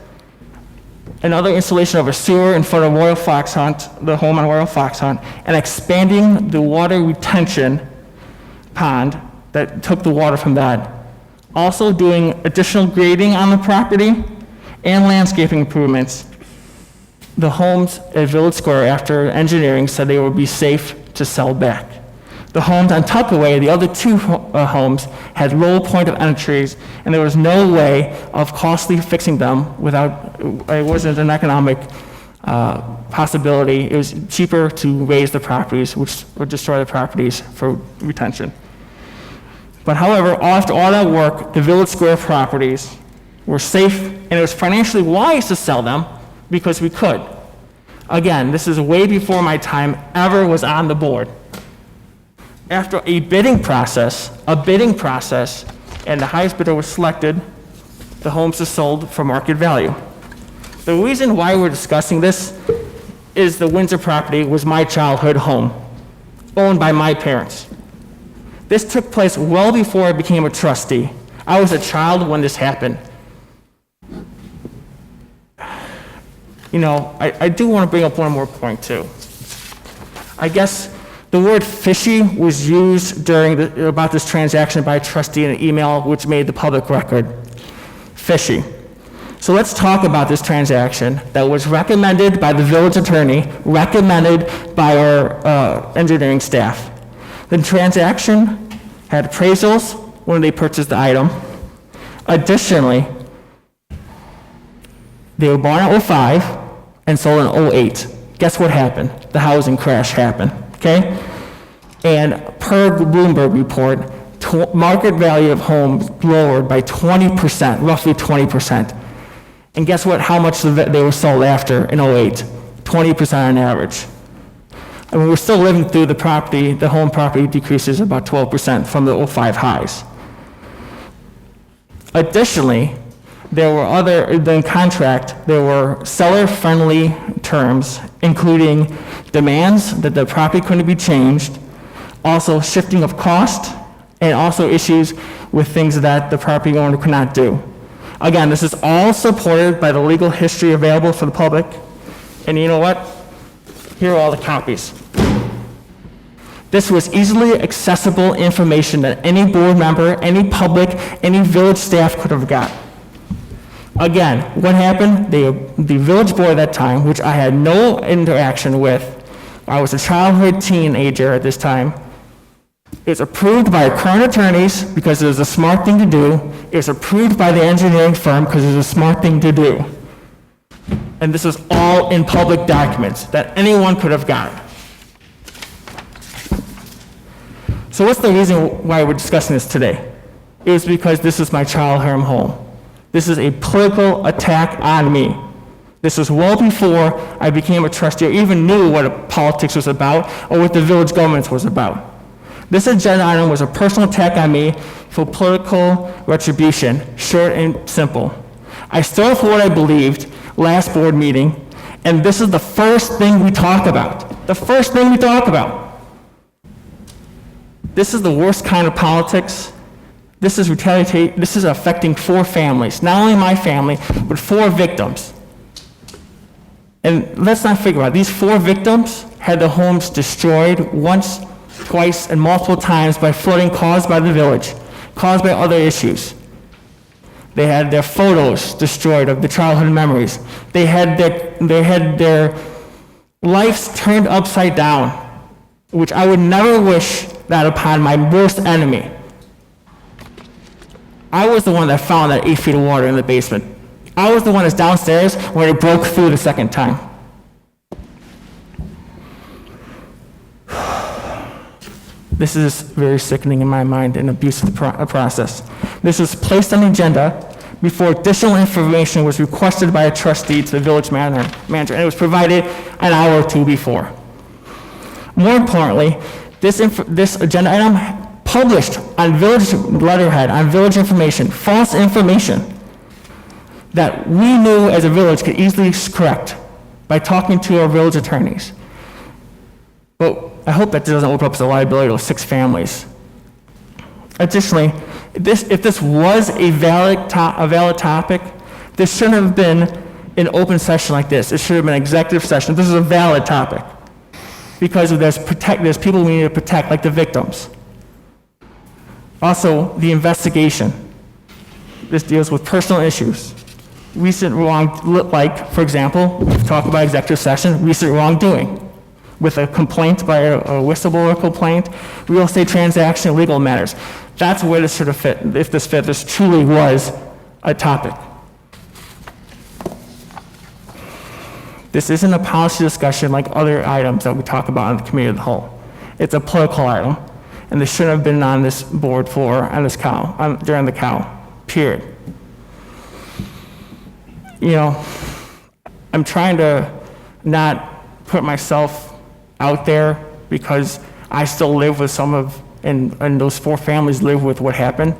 another installation of a sewer in front of Royal Fox Hunt, the home on Royal Fox Hunt, and expanding the water retention pond that took the water from that. Also doing additional grading on the property and landscaping improvements. The homes at Village Square, after engineering, said they would be safe to sell back. The homes on Tuckaway, the other two homes, had low point of entries, and there was no way of costly fixing them without, it wasn't an economic possibility. It was cheaper to raise the properties, which would destroy the properties for retention. But however, after all that work, the Village Square properties were safe, and it was financially wise to sell them because we could. Again, this is way before my time ever was on the board. After a bidding process, and the highest bidder was selected, the homes are sold for market value. The reason why we're discussing this is the Windsor property was my childhood home, owned by my parents. This took place well before I became a trustee. I was a child when this happened. You know, I do want to bring up one more point too. I guess the word fishy was used about this transaction by a trustee in an email which made the public record. Fishy. So let's talk about this transaction that was recommended by the village attorney, recommended by our engineering staff. The transaction had appraisals when they purchased the item. Additionally, they were bought in 2005 and sold in 2008. Guess what happened? The housing crash happened, okay? And per Bloomberg report, market value of homes lowered by 20%, roughly 20%. And guess what? How much they were sold after in 2008? 20% on average. I mean, we're still living through the home property decreases about 12% from the 2005 highs. Additionally, in contract, there were seller-friendly terms, including demands that the property couldn't be changed, also shifting of cost, and also issues with things that the property owner could not do. Again, this is all supported by the legal history available for the public. And you know what? Here are all the copies. This was easily accessible information that any board member, any public, any village staff could have got. Again, what happened? The village board at that time, which I had no interaction with, I was a childhood teenager at this time, it was approved by current attorneys because it was a smart thing to do. It was approved by the engineering firm because it was a smart thing to do. And this was all in public documents that anyone could have gotten. So what's the reason why we're discussing this today? It was because this is my childhood home. This is a political attack on me. This was well before I became a trustee or even knew what politics was about or what the village government was about. This agenda item was a personal attack on me for political retribution, short and simple. I stood for what I believed last board meeting, and this is the first thing we talk about. The first thing we talk about. This is the worst kind of politics. This is This is affecting 4 families, not only my family, but 4 victims. And let's not figure out, these 4 victims had their homes destroyed once, twice, and multiple times by flooding caused by the village, caused by other issues. They had their photos destroyed of the childhood memories. They had their lives turned upside down, which I would never wish that upon my worst enemy. I was the one that found that 8 feet of water in the basement. I was the one that's downstairs when it broke through the second time. This is very sickening in my mind, an abuse of the process. This was placed on the agenda before additional information was requested by a trustee to the village manager, and it was provided an hour or 2 before. More importantly, this agenda item published on village letterhead, on village information, false information that we knew as a village could easily correct by talking to our village attorneys. But I hope that doesn't open up the liability of 6 families. Additionally, if this was a valid topic, this shouldn't have been an open session like this. It should have been an executive session. This is a valid topic because there's people we need to protect, like the victims. Also, the investigation. This deals with personal issues. Recent like, for example, we've talked about executive session, recent wrongdoing with a complaint by a whistleblower complaint, real estate transaction, legal matters. That's where this should have fit, if this truly was a topic. This isn't a policy discussion like other items that we talk about on the committee of the whole. It's a political item, and this shouldn't have been on this board floor, on this during the period. You know, I'm trying to not put myself out there because I still live with and those 4 families live with what happened.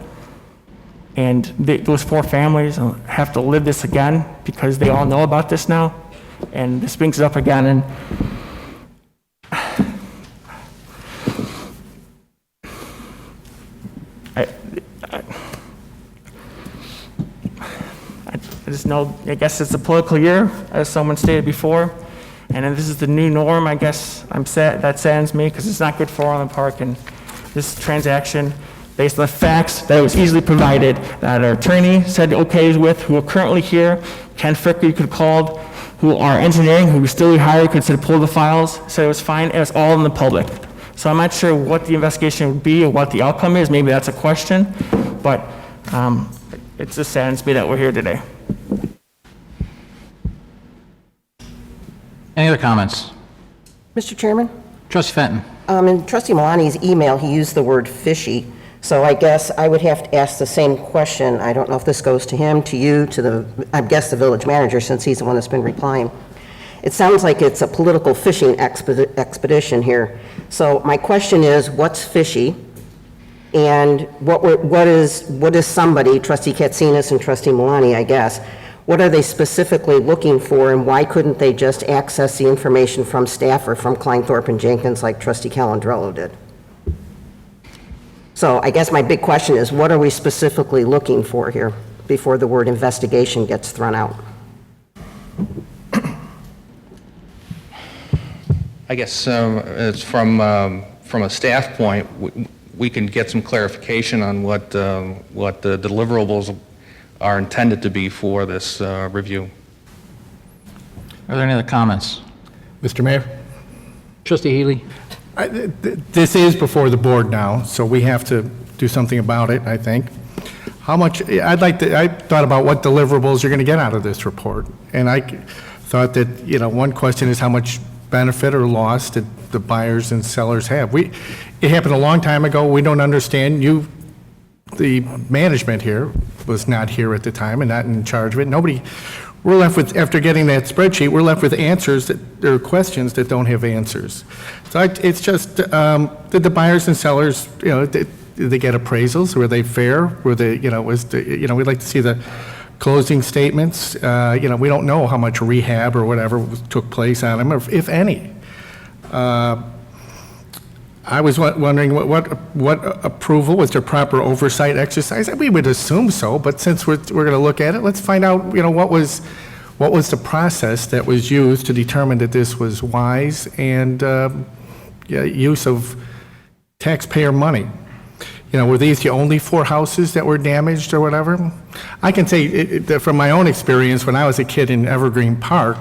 And those 4 families have to live this again because they all know about this now. And this brings it up again. And I just know, I guess it's a political year, as someone stated before, and then this is the new norm, I guess. That saddens me, because it's not good for Orland Park, and this transaction, based on the facts that it was easily provided, that our attorney said okay with, who are currently here, Ken Fricker you could have called, who are engineering, who we still rehired, could pull the files, said it was fine, it was all in the public. So I'm not sure what the investigation would be or what the outcome is, maybe that's a question, but it just saddens me that we're here today. Any other comments? Mr. Chairman? Trustee Fenton. In Trustee Malani's email, he used the word fishy, so I guess I would have to ask the same question. I don't know if this goes to him, to you, I guess the village manager, since he's the one that's been replying. It sounds like it's a political fishing expedition here. So my question is, what's fishy? And what is somebody, Trustee Katsinas and Trustee Malani, I guess, what are they specifically looking for, and why couldn't they just access the information from staff or from Kleinthorpe and Jenkins like Trustee Calandrello did? So I guess my big question is, what are we specifically looking for here before the word investigation gets thrown out? I guess it's from a staff point, we can get some clarification on what the deliverables are intended to be for this review. Are there any other comments? Mr. Mayor? Trustee Healy? This is before the board now, so we have to do something about it, I think. How much, I thought about what deliverables you're going to get out of this report. And I thought that, one question is how much benefit or loss did the buyers and sellers have? It happened a long time ago. We don't understand. The management here was not here at the time and not in charge of it. We're left with, after getting that spreadsheet, we're left with there are questions that don't have answers. So it's just, did the buyers and sellers, did they get appraisals? Were they fair? Were they, we'd like to see the closing statements. We don't know how much rehab or whatever took place on them, or if any. I was wondering what approval, was there proper oversight exercise? We would assume so, but since we're going to look at it, let's find out, what was the process that was used to determine that this was wise and use of taxpayer money. Were these the only 4 houses that were damaged or whatever? I can say that from my own experience, when I was a kid in Evergreen Park,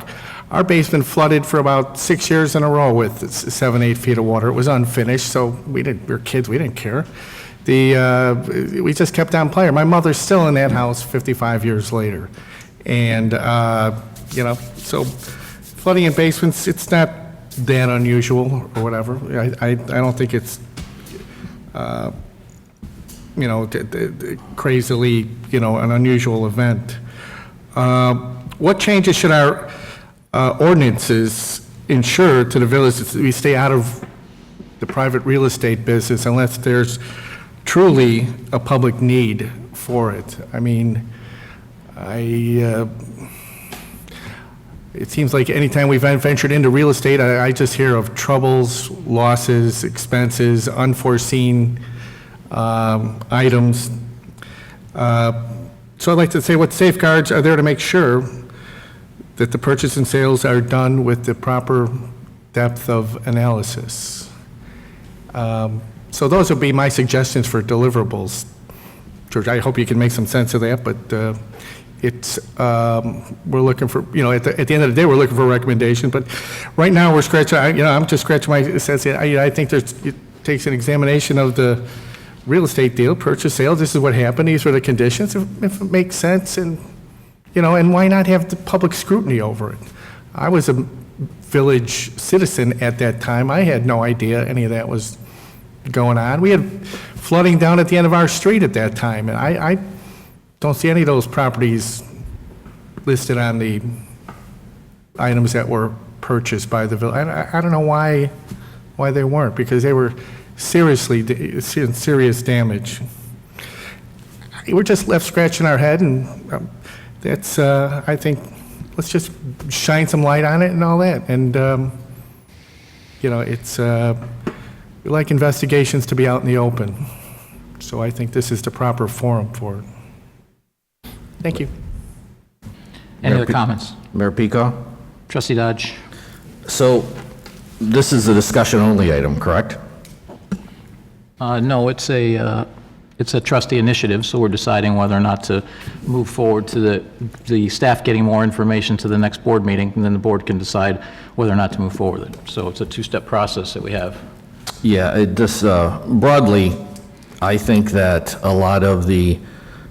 our basement flooded for about 6 years in a row with 7-8 feet of water. It was unfinished, so we were kids, we didn't care. We just kept on playing. My mother's still in that house 55 years later. And, so flooding in basements, it's not that unusual or whatever. I don't think it's, crazily, an unusual event. What changes should our ordinances ensure to the village that we stay out of the private real estate business unless there's truly a public need for it? I mean, it seems like anytime we've ventured into real estate, I just hear of troubles, losses, expenses, unforeseen items. So I'd like to say, what safeguards are there to make sure that the purchase and sales are done with the proper depth of analysis? So those would be my suggestions for deliverables. George, I hope you can make some sense of that, but we're looking for, at the end of the day, we're looking for a recommendation, but right now, we're scratching, I'm just scratching my sense. I think it takes an examination of the real estate deal, purchase, sale, this is what happened, these were the conditions, if it makes sense, and why not have the public scrutiny over it? I was a village citizen at that time. I had no idea any of that was going on. We had flooding down at the end of our street at that time, and I don't see any of those properties listed on the items that were purchased by the village. I don't know why they weren't, because they were serious damage. We're just left scratching our head, and that's, I think, let's just shine some light on it and all that. And, it's, we like investigations to be out in the open. So I think this is the proper forum for it. Thank you. Any other comments? Mayor Pico? Trustee Dodge? So this is a discussion-only item, correct? No, it's a trustee initiative, so we're deciding whether or not to move forward to the staff getting more information to the next board meeting, and then the board can decide whether or not to move forward with it. So it's a two-step process that we have. Yeah, it just, broadly, I think that a lot of the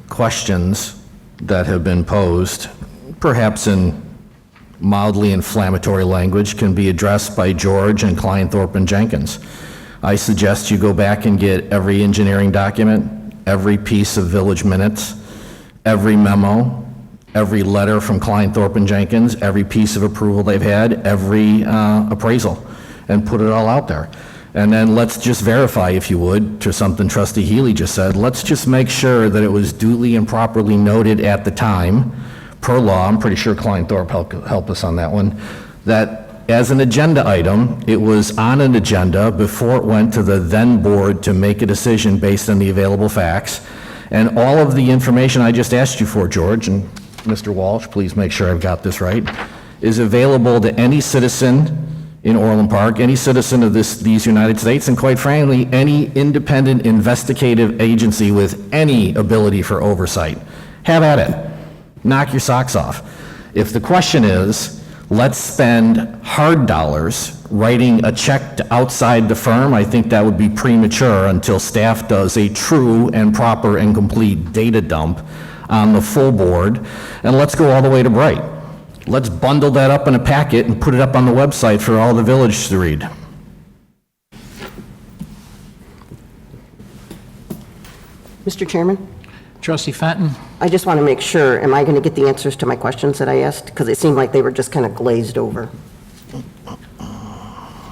questions that have been posed, perhaps in mildly inflammatory language, can be addressed by George and Kleinthorpe and Jenkins. I suggest you go back and get every engineering document, every piece of village minutes, every memo, every letter from Kleinthorpe and Jenkins, every piece of approval they've had, every appraisal, and put it all out there. And then let's just verify, if you would, to something Trustee Healy just said, let's just make sure that it was duly and properly noted at the time, per law, I'm pretty sure Kleinthorpe helped us on that one, that as an agenda item, it was on an agenda before it went to the then board to make a decision based on the available facts. And all of the information I just asked you for, George, and Mr. Walsh, please make sure I've got this right, is available to any citizen in Orland Park, any citizen of these United States, and quite frankly, any independent investigative agency with any ability for oversight. Have at it. Knock your socks off. If the question is, let's spend hard dollars writing a check to outside the firm, I think that would be premature until staff does a true and proper and complete data dump on the full board. And let's go all the way to Bright. Let's bundle that up in a packet and put it up on the website for all the village to read. Mr. Chairman? Trustee Fenton? I just want to make sure, am I going to get the answers to my questions that I asked? Because it seemed like they were just kind of glazed over.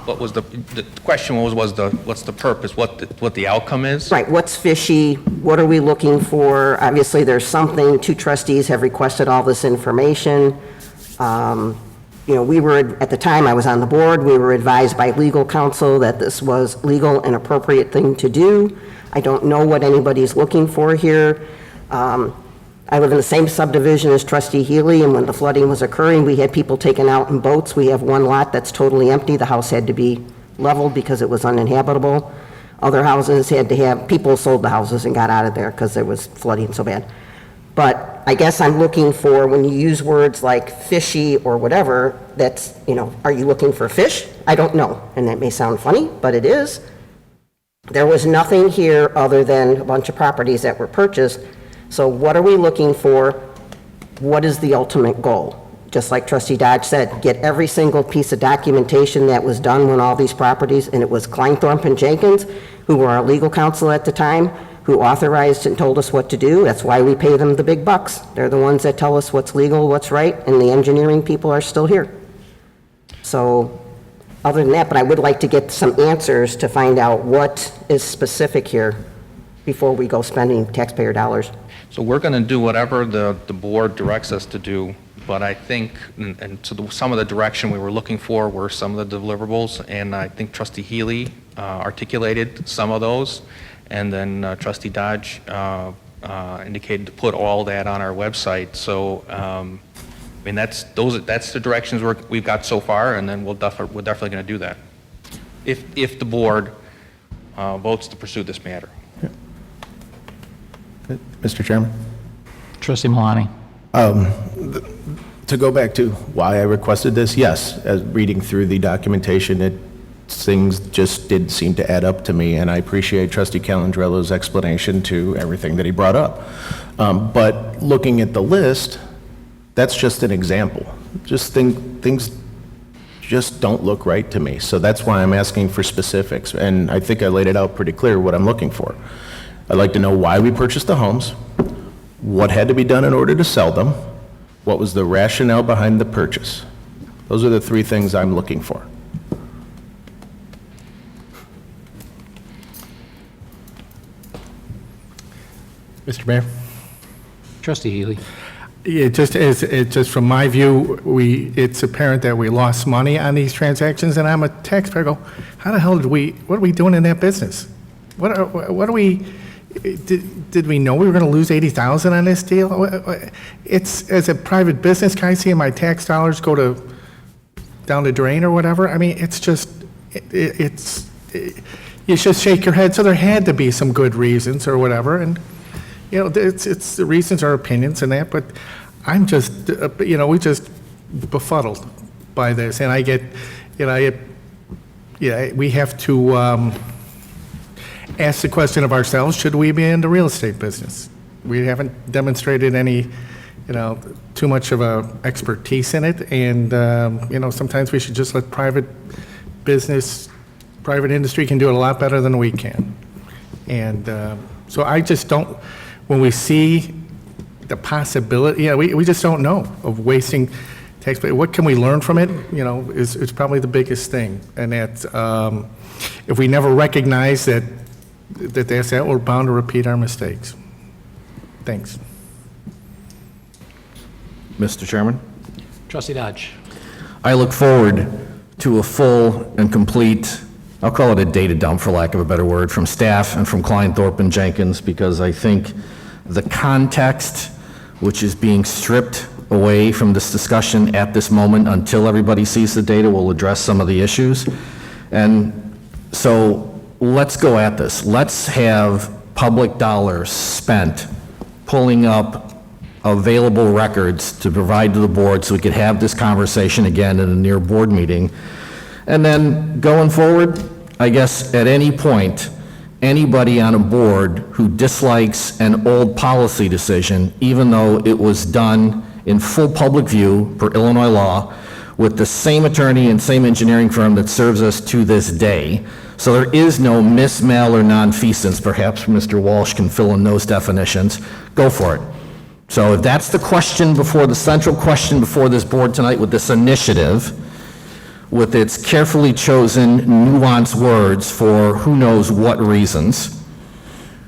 What was the question was what's the purpose, what the outcome is? Right, what's fishy? What are we looking for? Obviously, there's something. 2 trustees have requested all this information. We were, at the time I was on the board, we were advised by legal counsel that this was legal and appropriate thing to do. I don't know what anybody's looking for here. I live in the same subdivision as Trustee Healy, and when the flooding was occurring, we had people taken out in boats. We have one lot that's totally empty. The house had to be leveled because it was uninhabitable. Other houses had to have, people sold the houses and got out of there because there was flooding so bad. But I guess I'm looking for, when you use words like fishy or whatever, that's, are you looking for fish? I don't know. And that may sound funny, but it is. There was nothing here other than a bunch of properties that were purchased. So what are we looking for? What is the ultimate goal? Just like Trustee Dodge said, get every single piece of documentation that was done when all these properties, and it was Kleinthorpe and Jenkins, who were our legal counsel at the time, who authorized and told us what to do. That's why we pay them the big bucks. They're the ones that tell us what's legal, what's right, and the engineering people are still here. So other than that, but I would like to get some answers to find out what is specific here before we go spending taxpayer dollars. So we're going to do whatever the board directs us to do, but I think, and so some of the direction we were looking for were some of the deliverables, and I think Trustee Healy articulated some of those, and then Trustee Dodge indicated to put all that on our website. So, that's the directions we've got so far, and then we're definitely going to do that. If the board votes to pursue this matter. Mr. Chairman? Trustee Malani. To go back to why I requested this, yes, as reading through the documentation, things just did seem to add up to me, and I appreciate Trustee Calandrello's explanation to everything that he brought up. But looking at the list, that's just an example. Things just don't look right to me. So that's why I'm asking for specifics, and I think I laid it out pretty clear what I'm looking for. I'd like to know why we purchased the homes, what had to be done in order to sell them, what was the rationale behind the purchase. Those are the three things I'm looking for. Mr. Mayor? Trustee Healy. It just from my view, it's apparent that we lost money on these transactions, and I'm a taxpayer. Go, how the hell what are we doing in that business? What are we? Did we know we were going to lose $80,000 on this deal? It's as a private business, can I see my tax dollars go down the drain or whatever? I mean, it's just you just shake your head. So there had to be some good reasons or whatever, and. You know, it's the reasons are opinions and that, but I'm just, we just befuddled by this, and I get, we have to ask the question of ourselves: should we be in the real estate business? We haven't demonstrated any, too much of a expertise in it, and sometimes we should just let private industry can do it a lot better than we can, and so I just don't. When we see the possibility, we just don't know of wasting taxpayer. What can we learn from it? Is probably the biggest thing. And that if we never recognize that's that, we're bound to repeat our mistakes. Thanks. Mr. Chairman? Trustee Dodge. I look forward to a full and complete, I'll call it a data dump for lack of a better word, from staff and from Klein, Thorpe, and Jenkins, because I think the context which is being stripped away from this discussion at this moment until everybody sees the data will address some of the issues. And so let's go at this. Let's have public dollars spent pulling up available records to provide to the board so we could have this conversation again in a near board meeting. And then going forward, I guess at any point, anybody on a board who dislikes an old policy decision, even though it was done in full public view per Illinois law, with the same attorney and same engineering firm that serves us to this day. So there is no mismail or nonfeasance. Perhaps Mr. Walsh can fill in those definitions. Go for it. So if that's the question the central question before this board tonight with this initiative, with its carefully chosen, nuanced words for who knows what reasons,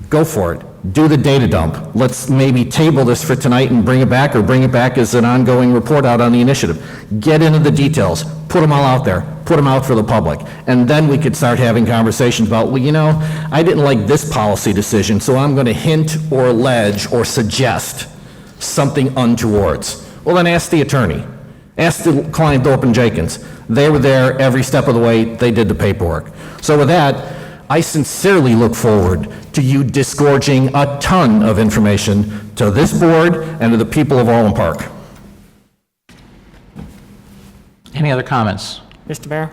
go for it. Do the data dump. Let's maybe table this for tonight and bring it back, or bring it back as an ongoing report out on the initiative. Get into the details. Put them all out there. Put them out for the public. And then we could start having conversations about, I didn't like this policy decision, so I'm going to hint or allege or suggest something untowards. Well, then ask the attorney. Ask the client, Thorpe and Jenkins. They were there every step of the way. They did the paperwork. So with that, I sincerely look forward to you disgorging a ton of information to this board and to the people of Orland Park. Any other comments? Mr. Mayor?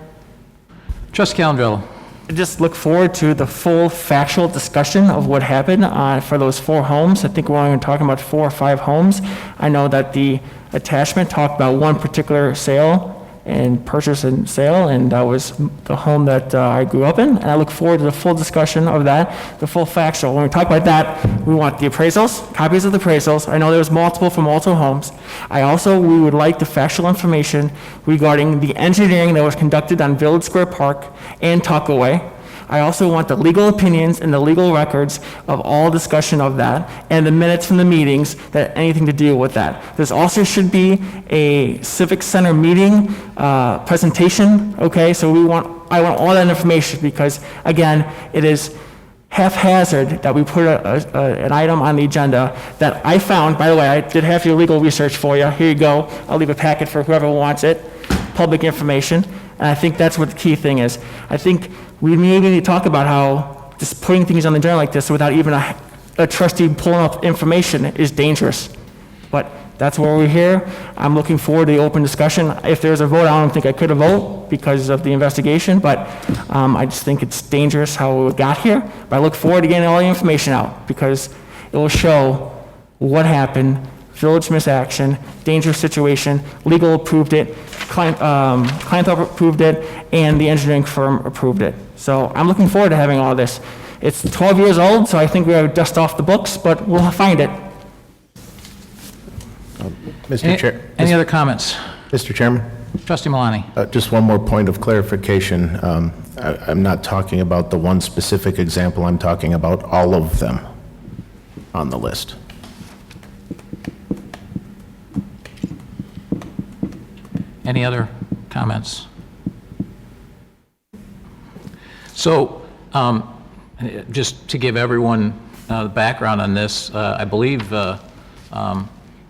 Trustee Calandrello. I just look forward to the full factual discussion of what happened for those 4 homes. I think we're only talking about 4 or 5 homes. I know that the attachment talked about one particular sale and purchase and sale, and that was the home that I grew up in. And I look forward to the full discussion of that, the full factual. When we talk about that, we want the appraisals, copies of the appraisals. I know there was multiple from multiple homes. We would like the factual information regarding the engineering that was conducted on Village Square Park and Tuckaway. I also want the legal opinions and the legal records of all discussion of that, and the minutes from the meetings that anything to do with that. This also should be a Civic Center meeting presentation, okay? So I want all that information, because, again, it is haphazard that we put an item on the agenda that I found. By the way, I did have your legal research for you. Here you go. I'll leave a packet for whoever wants it, public information. And I think that's what the key thing is. I think we maybe need to talk about how just putting things on the agenda like this without even a trustee pulling up information is dangerous. But that's why we're here. I'm looking forward to the open discussion. If there's a vote, I don't think I could have voted because of the investigation, but I just think it's dangerous how it got here. But I look forward to getting all the information out because it will show what happened, village misaction, dangerous situation, legal approved it, client approved it, and the engineering firm approved it. So I'm looking forward to having all this. It's 12 years old, so I think we have to dust off the books, but we'll find it. Mr. Chair. Any other comments? Mr. Chairman? Trustee Malani? Just one more point of clarification. I'm not talking about the one specific example. I'm talking about all of them on the list. Any other comments? So, just to give everyone the background on this, I believe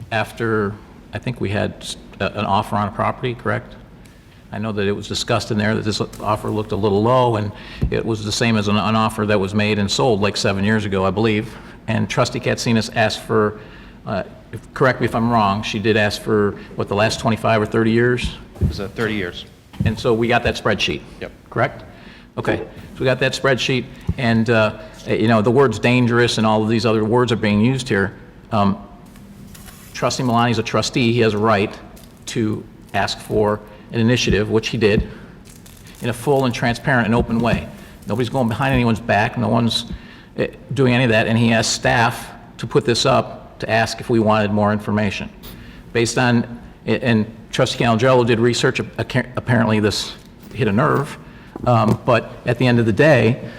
after, I think we had an offer on a property, correct? I know that it was discussed in there that this offer looked a little low, and it was the same as an offer that was made and sold like 7 years ago, I believe. And Trustee Katsinas asked for, correct me if I'm wrong, she did ask for, what, the last 25 or 30 years? It was 30 years. And so we got that spreadsheet? Yep. Correct? Okay, so we got that spreadsheet, and, you know, the word's dangerous and all of these other words are being used here. Trustee Malani's a trustee. He has a right to ask for an initiative, which he did, in a full and transparent and open way. Nobody's going behind anyone's back. No one's doing any of that, and he asked staff to put this up to ask if we wanted more information. Based on, and Trustee Calandrello did research, apparently this hit a nerve, but at the end of the day,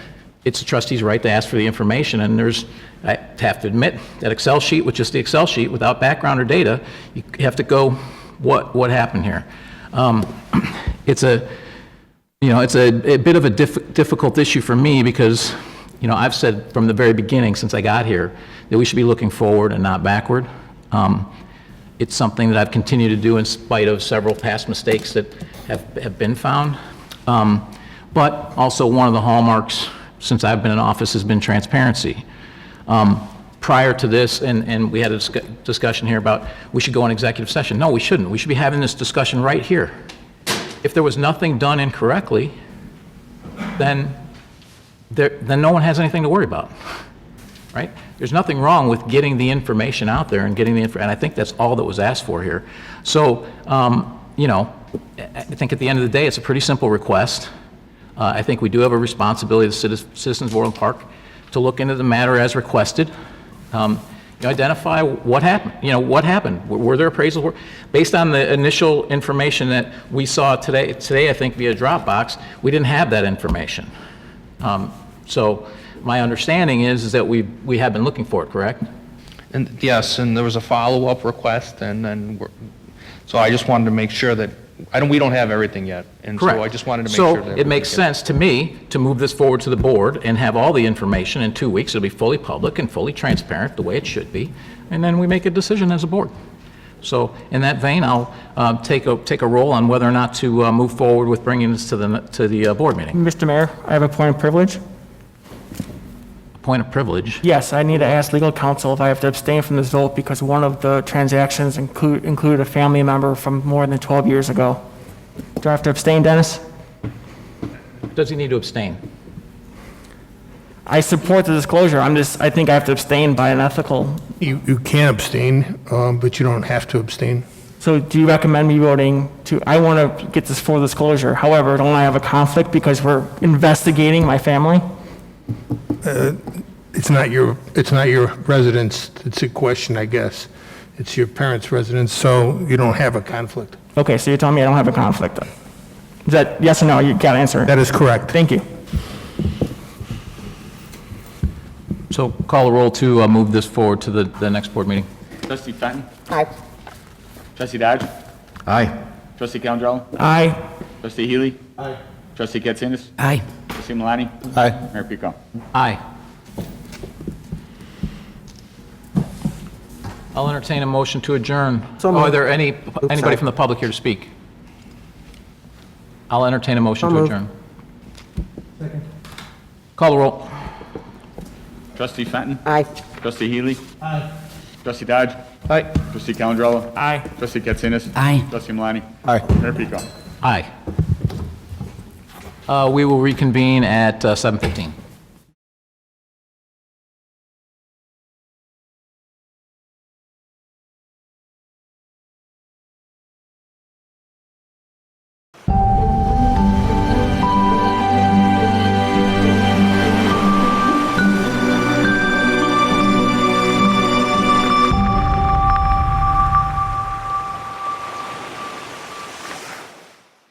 it's a trustee's right to ask for the information, and there's, I have to admit, that Excel sheet, with just the Excel sheet, without background or data, you have to go, what happened here? It's a, you know, it's a bit of a difficult issue for me because, you know, I've said from the very beginning since I got here that we should be looking forward and not backward. It's something that I've continued to do in spite of several past mistakes that have been found. But also one of the hallmarks since I've been in office has been transparency. Prior to this, and we had a discussion here about we should go in executive session. No, we shouldn't. We should be having this discussion right here. If there was nothing done incorrectly, then no one has anything to worry about, right? There's nothing wrong with getting the information out there and getting the and I think that's all that was asked for here. So, you know, I think at the end of the day, it's a pretty simple request. I think we do have a responsibility as citizens of Orland Park to look into the matter as requested. You know, identify what happened. You know, what happened? Were there appraisals? Based on the initial information that we saw today, I think via Dropbox, we didn't have that information. So my understanding is that we have been looking for it, correct? And yes, and there was a follow-up request, and then so I just wanted to make sure that we don't have everything yet, and Correct. so I just wanted to make sure that So it makes sense to me to move this forward to the board and have all the information in 2 weeks. It'll be fully public and fully transparent, the way it should be, and then we make a decision as a board. So in that vein, I'll take a roll on whether or not to move forward with bringing this to the board meeting. Mr. Mayor, I have a point of privilege. Point of privilege. Yes, I need to ask legal counsel if I have to abstain from this vote because one of the transactions included a family member from more than 12 years ago. Do I have to abstain, Dennis? Does he need to abstain? I support the disclosure. I think I have to abstain by an ethical. You can abstain, but you don't have to abstain. So do you recommend me voting to, I want to get this full disclosure. However, don't I have a conflict because we're investigating my family? It's not your residence. It's a question, I guess. It's your parents' residence, so you don't have a conflict. Okay, so you're telling me I don't have a conflict. Is that yes or no? You got to answer. That is correct. Thank you. So call a roll to move this forward to the next board meeting. Trustee Fenton? Aye. Trustee Dodge? Aye. Trustee Calandrello? Aye. Trustee Healy? Aye. Trustee Katsinas? Aye. Trustee Malani? Aye. Mayor Pico? Aye. I'll entertain a motion to adjourn. Are there anybody from the public here to speak? I'll entertain a motion to adjourn. Second. Call the roll. Trustee Fenton? Aye. Trustee Healy? Aye. Trustee Dodge? Aye. Trustee Calendrella? Aye. Trustee Katsinas? Aye. Trustee Malani? Aye. Mayor Pico? Aye. We will reconvene at 7:15.